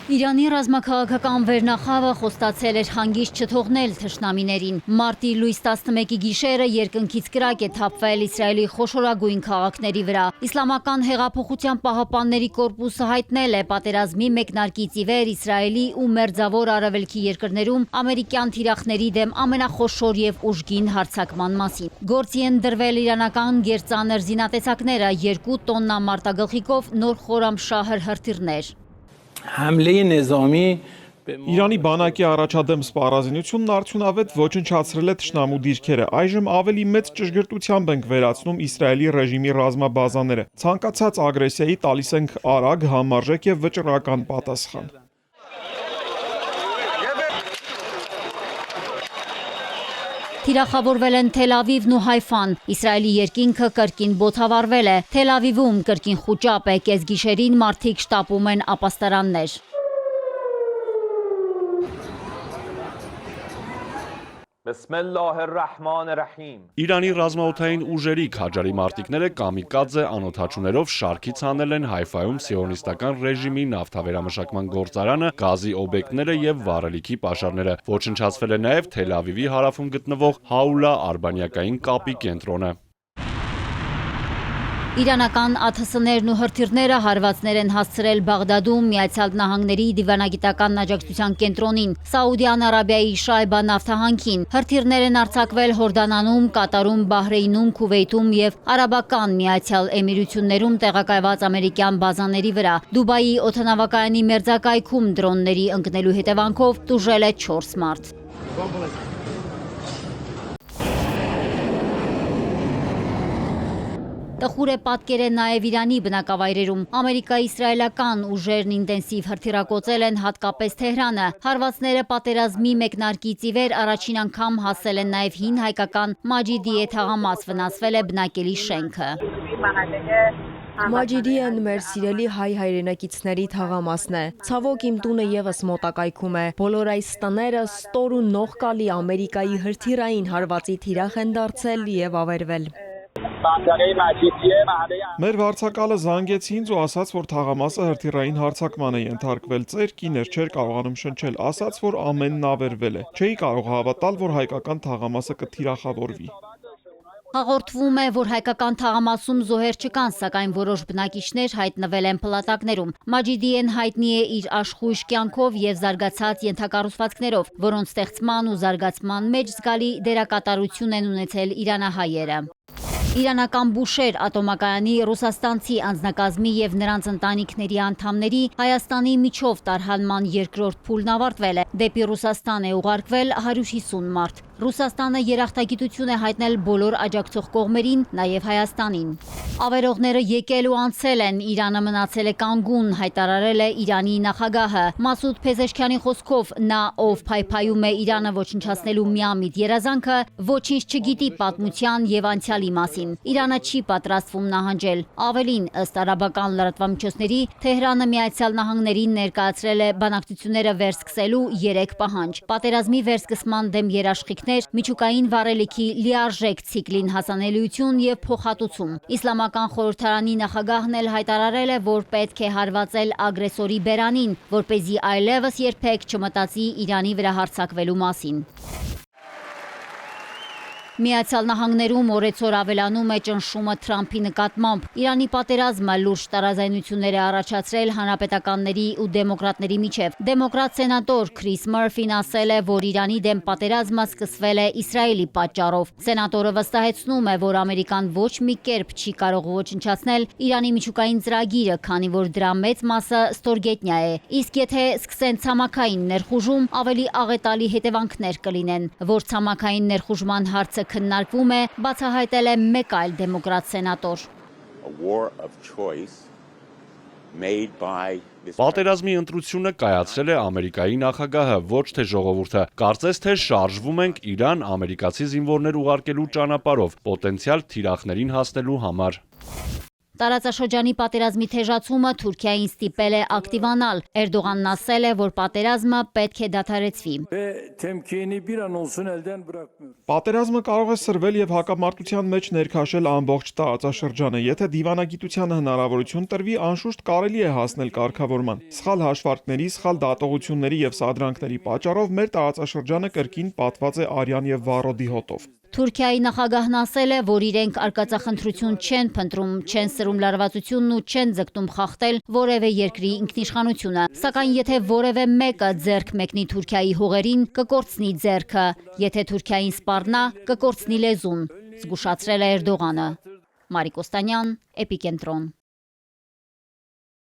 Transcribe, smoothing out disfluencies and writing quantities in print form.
Իրանի ռազմաքաղաքական վերնախավը խոստացել էր հանգիստ չթողնել թշնամիներին։ Մարտի լույս 11-ի գիշերը երկնքից կրակ է թափվել Իսրայելի խոշորագույն քաղաքների վրա։ Իսլամական հեղափոխության պահապանների կորպուսը հայտնել է պատերազմի մեկնարկից ի վեր Իսրայելի ու Մերձավոր Արևելքի երկրներում ամերիկյան թիրախների դեմ ամենախոշոր եւ ուժգին հարձակման մասին։ Գործի են դրվել իրանական գերծանր զինատեսակները 2 տոննա մարտագլխիկով նոր խորամշահր հրթիռներ։ Իրանի բանակի առաջադեմ սպառազինությունն արդյունավետ ոչնչացրել է թշնամու դիրքերը։ Այժմ ավելի մեծ ճշգրտությամբ ենք վերացնում Իսրայելի ռեժիմի ռազմաբազաները։ Ցանկացած ագրեսիայի տալիս ենք արագ, համարժեք եւ վճռական պատասխան։ Թիրախավորվել են Թել Ավիվն ու Հայֆան։ Իսրայելի երկինքը կրկին բոթավառվել է։ Թել Ավիվում կրկին խուճապ է, կեսգիշերին մարդիկ շտապում են ապաստարաններ։ Իրանի ռազմաօդային ուժերի քաջարի մարտիկները կամիկադզե անօդաչուներով շարքից հանել են Հայֆայում սիոնիստական ռեժիմի նավթավերամշակման գործարանը, գազի օբյեկտները եւ վառելիքի պաշարները։ Ոչնչացվել է նաեւ Թել Ավիվի հարավում գտնվող Հաուլա արբանյակային կապի կենտրոնը։ Իրանական ԱԹՍ-ներն ու հրթիռները հարվածներ են հասցրել Բաղդադում Միացյալ Նահանգների դիվանագիտական աջակցության կենտրոնին, Սաուդյան Արաբիայի Շայբա նավթահանքին։ Հրթիռներ են արձակվել Հորդանանում, Կատարում, Բահրեյնում, Քուվեյթում եւ Արաբական Միացյալ Էմիրություններում տեղակայված ամերիկյան բազաների վրա։ Դուբայի օդանավակայանի մերձակայքում դրոնների ընկնելու հետևանքով տուժել է 4 մարդ։ Տխուր է պատկերը նաև Իրանի բնակավայրերում։ Ամերիկա-իսրայելական ուժերն ինտենսիվ հրթիռակոծել են հատկապես Թեհրանը։ Հարվածները պատերազմի մեկնարկից ի վեր առաջին անգամ հասել են նաև հին հայկական Մաջիդիե թաղամաս, վնասվել է բնակելի շենքը։ Մաջիդիեն մեր սիրելի հայ հայրենակիցների թաղամասն է։ Ցավոք իմ տունը եւս մոտակայքում է։ Բոլոր այս տները ստոր ու նողկալի Ամերիկայի հրթիռային հարվածի թիրախ են դարձել եւ ավերվել։ Մեր վարձակալը զանգեց ինձ ու ասաց, որ թաղամասը հրթիռային հարձակման է ենթարկվել։ Ծեր կիներ չէր կարողանում շնչել, ասաց, որ ամենն ավերվել է։ Չէի կարող հավատալ, որ հայկական թաղամասը կթիրախավորվի։ Հաղորդվում է, որ հայկական թաղամասում զոհեր չկան, սակայն որոշ բնակիչներ հայտնվել են փլատակներում։ Մաջիդիեն հայտնի է իր աշխույժ կյանքով եւ զարգացած ենթակառուցվածքներով, որոնց ստեղծման ու զարգացման մեջ զգալի դերակատարություն են ունեցել իրանահայերը։ Իրանական Բուշեր ատոմակայանի ռուսաստանցի անձնակազմի եւ նրանց ընտանիքների անդամների Հայաստանի միջով տարհանման երկրորդ փուլն ավարտվել է։ Դեպի Ռուսաստան է ուղարկվել 150 մարդ։ Ռուսաստանը երախտագիտություն է հայտնել բոլոր աջակցող կողմերին, նաև Հայաստանին։ Ավերողները եկել ու անցել են, Իրանը մնացել է կանգուն, հայտարարել է Իրանի նախագահը։ Մասուդ Փեզեշքյանի խոսքով նա, ով փայփայում է Իրանը ոչնչացնելու միամիտ երազանքը, ոչինչ չգիտի պատմության եւ անցյալի մասին։ Իրանը չի պատրաստվում նահանջել։ Ավելին, ըստ արաբական լրատվամիջոցների, Թեհրանը Միացյալ Նահանգներին ներկայացրել է բանակցությունները վերսկսելու 3 պահանջ։ Պատերազմի վերսկսման դեմ երաշխիքներ, միջուկային վառելիքի լիարժեք ցիկլին հասանելիություն եւ փոխհատուցում։ Իսլամական խորհրդարանի նախագահն էլ հայտարարել է, որ պետք է հարվածել ագրեսորի բերանին, որպեսզի այլևս երբեք չմտածի Իրանի վրա հարձակվելու մասին։ Միացյալ Նահանգներում օրեցօր ավելանում է ճնշումը Թրամփի նկատմամբ։ Իրանի պատերազմը լուրջ տարաձայնություններ է առաջացրել հանրապետականների ու դեմոկրատների միջև։ Դեմոկրատ սենատոր Քրիս Մըրֆին ասել է, որ Իրանի դեմ պատերազմը սկսվել է Իսրայելի պատճառով։ Սենատորը վստահեցնում է, որ Ամերիկան ոչ մի կերպ չի կարող ոչնչացնել Իրանի միջուկային ծրագիրը, քանի որ դրա մեծ մասը ստորգետնյա է։ Իսկ եթե սկսեն ցամաքային ներխուժում, ավելի աղետալի հետևանքներ կլինեն, որ ցամաքային ներխուժման հարցը քննարկվում է, բացահայտել է մեկ այլ դեմոկրատ սենատոր։ Պատերազմի ընտրությունը կայացրել է Ամերիկայի նախագահը, ոչ թե ժողովուրդը։ Կարծես թե շարժվում ենք Իրան ամերիկացի զինվորներ ուղարկելու ճանապարհով, պոտենցիալ թիրախներին հասնելու համար։ Տարածաշրջանի պատերազմի թեժացումը Թուրքիային ստիպել է ակտիվանալ։ Էրդողանն ասել է, որ պատերազմը պետք է դադարեցվի։ Պատերազմը կարող է սրվել եւ հակամարտության մեջ ներքաշել ամբողջ տարածաշրջանը։ Եթե դիվանագիտությանը հնարավորություն տրվի, անշուշտ կարելի է հասնել կարգավորման։ Սխալ հաշվարկների, սխալ դատողությունների եւ սադրանքների պատճառով մեր տարածաշրջանը կրկին պատված է արյան եւ վառոդի հոտով։ Թուրքիայի նախագահն ասել է, որ իրենք արկածախնդրություն չեն փնտրում, չեն սրում լարվածությունն ու չեն ձգտում խախտել որևէ երկրի ինքնիշխանությունը։ Սակայն եթե որևէ մեկը ձեռք մեկնի Թուրքիայի հողերին, կկորցնի ձեռքը, եթե Թուրքիային սպառնա, կկորցնի լեզուն, զգուշացրել է Էրդողանը։ Մարիկ Օստանյան, Էպիկենտրոն։